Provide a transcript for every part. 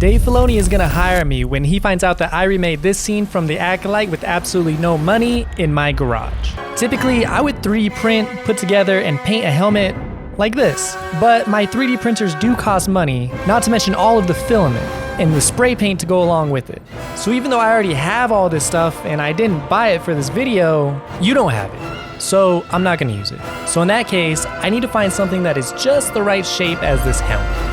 Dave Filoni is gonna hire me when he finds out that I remade this scene from The Acolyte with absolutely no money in my garage. Typically, I would 3D print, put together, and paint a helmet like this. But my 3D printers do cost money, not to mention all of the filament and the spray paint to go along with it. So even though I already have all this stuff and I didn't buy it for this video, you don't have it. So I'm not gonna use it. So in that case, I need to find something that is just the right shape as this helmet.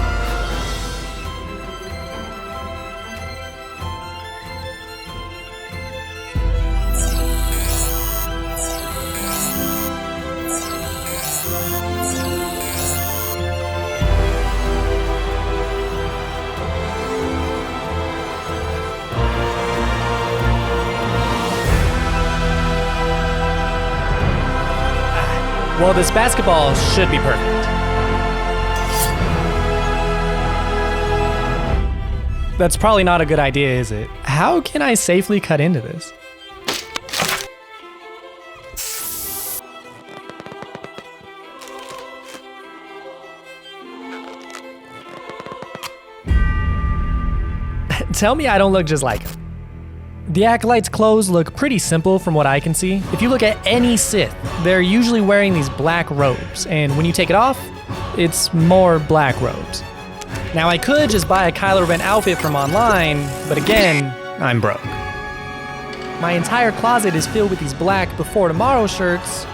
Well, this basketball should be perfect. That's probably not a good idea, is it? How can I safely cut into this? Tell me I don't look just like him. The Acolyte's clothes look pretty simple from what I can see. If you look at any Sith, they're usually wearing these black robes, and when you take it off, it's more black robes. Now I could just buy a Kylo Ren outfit from online, but again, I'm broke. My entire closet is filled with these black Before Tomorrow shirts,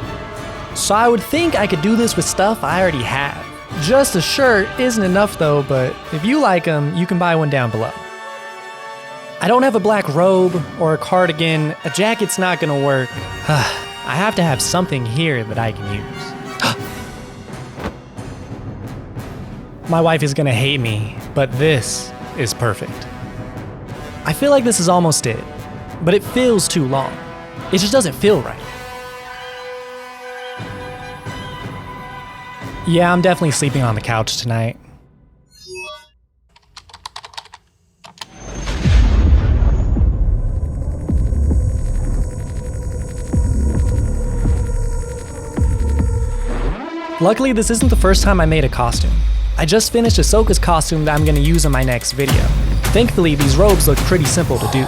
so I would think I could do this with stuff I already have. Just a shirt isn't enough though, but if you like them, you can buy one down below. I don't have a black robe or a cardigan, a jacket's not gonna work. I have to have something here that I can use. My wife is gonna hate me, but this is perfect. I feel like this is almost it, but it feels too long. It just doesn't feel right. Yeah, I'm definitely sleeping on the couch tonight. Luckily, this isn't the first time I made a costume. I just finished Ahsoka's costume that I'm gonna use in my next video. Thankfully, these robes look pretty simple to do.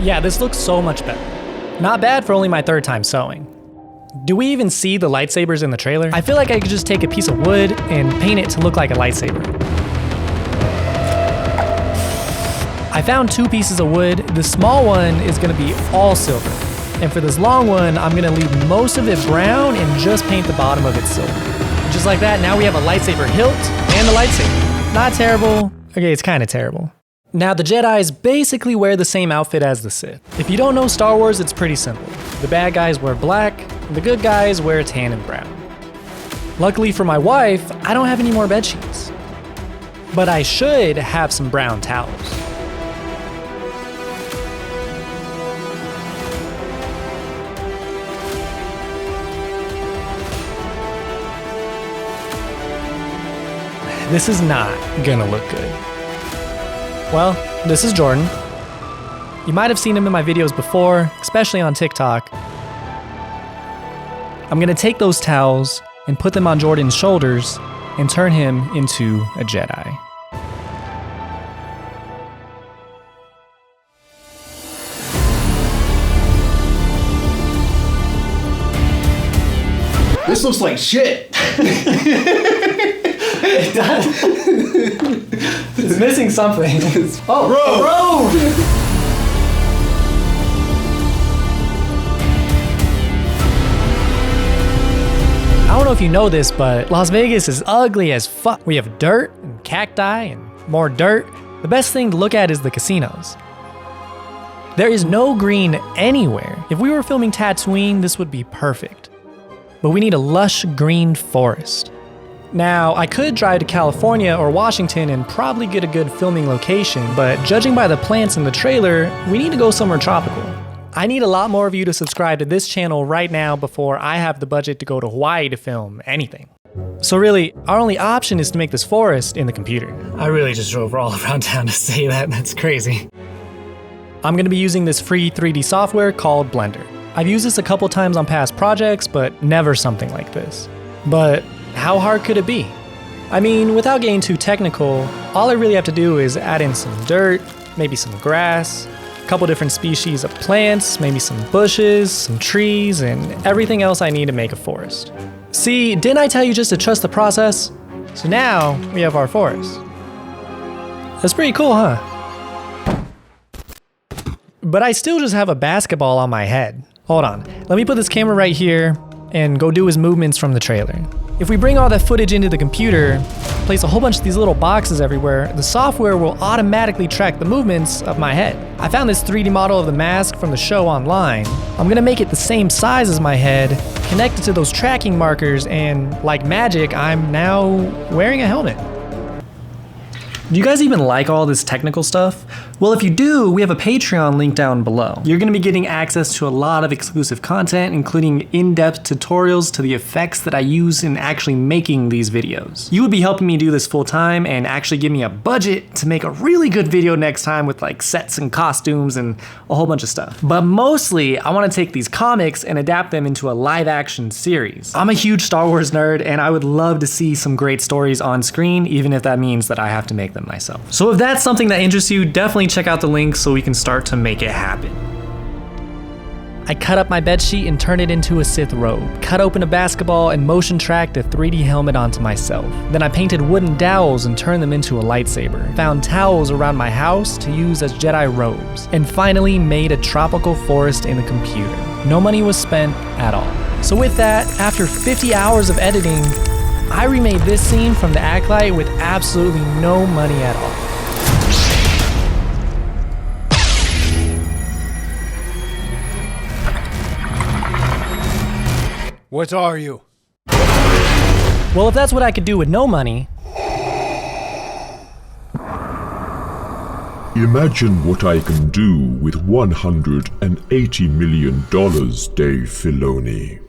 Yeah, this looks so much better. Not bad for only my third time sewing. Do we even see the lightsabers in the trailer? I feel like I could just take a piece of wood and paint it to look like a lightsaber. I found 2 pieces of wood. The small one is gonna be all silver. And for this long one, I'm gonna leave most of it brown and just paint the bottom of it silver. Just like that, now we have a lightsaber hilt and a lightsaber. Not terrible. Okay, it's kinda terrible. Now the Jedis basically wear the same outfit as the Sith. If you don't know Star Wars, it's pretty simple. The bad guys wear black, and the good guys wear tan and brown. Luckily for my wife, I don't have any more bedsheets. But I should have some brown towels. This is not gonna look good. Well, this is Jordan. You might have seen him in my videos before, especially on TikTok. I'm gonna take those towels and put them on Jordan's shoulders and turn him into a Jedi. This looks like shit. It does. It's missing something. Oh, road! I don't know if you know this, but Las Vegas is ugly as fuck. We have dirt and cacti and more dirt. The best thing to look at is the casinos. There is no green anywhere. If we were filming Tatooine, this would be perfect. But we need a lush green forest. Now, I could drive to California or Washington and probably get a good filming location, but judging by the plants in the trailer, we need to go somewhere tropical. I need a lot more of you to subscribe to this channel right now before I have the budget to go to Hawaii to film anything. So really, our only option is to make this forest in the computer. I really just drove all around town to say that, that's crazy. I'm gonna be using this free 3D software called Blender. I've used this a couple times on past projects, but never something like this. But how hard could it be? I mean, without getting too technical, all I really have to do is add in some dirt, maybe some grass, a couple different species of plants, maybe some bushes, some trees, and everything else I need to make a forest. See, didn't I tell you just to trust the process? So now we have our forest. That's pretty cool, huh? But I still just have a basketball on my head. Hold on, let me put this camera right here and go do his movements from the trailer. If we bring all that footage into the computer, place a whole bunch of these little boxes everywhere, the software will automatically track the movements of my head. I found this 3D model of the mask from the show online. I'm gonna make it the same size as my head, connect it to those tracking markers, and like magic, I'm now wearing a helmet. Do you guys even like all this technical stuff? Well, if you do, we have a Patreon link down below. You're gonna be getting access to a lot of exclusive content, including in-depth tutorials to the effects that I use in actually making these videos. You would be helping me do this full time and actually give me a budget to make a really good video next time with like sets and costumes and a whole bunch of stuff. But mostly, I wanna take these comics and adapt them into a live action series. I'm a huge Star Wars nerd and I would love to see some great stories on screen, even if that means that I have to make them myself. So if that's something that interests you, definitely check out the link so we can start to make it happen. I cut up my bedsheet and turned it into a Sith robe, cut open a basketball and motion tracked a 3D helmet onto myself. Then I painted wooden dowels and turned them into a lightsaber, found towels around my house to use as Jedi robes, and finally made a tropical forest in the computer. No money was spent at all. So with that, after 50 hours of editing, I remade this scene from the Acolyte with absolutely no money at all. What are you? Well, if that's what I could do with no money. Imagine what I can do with $180 million, Dave Filoni.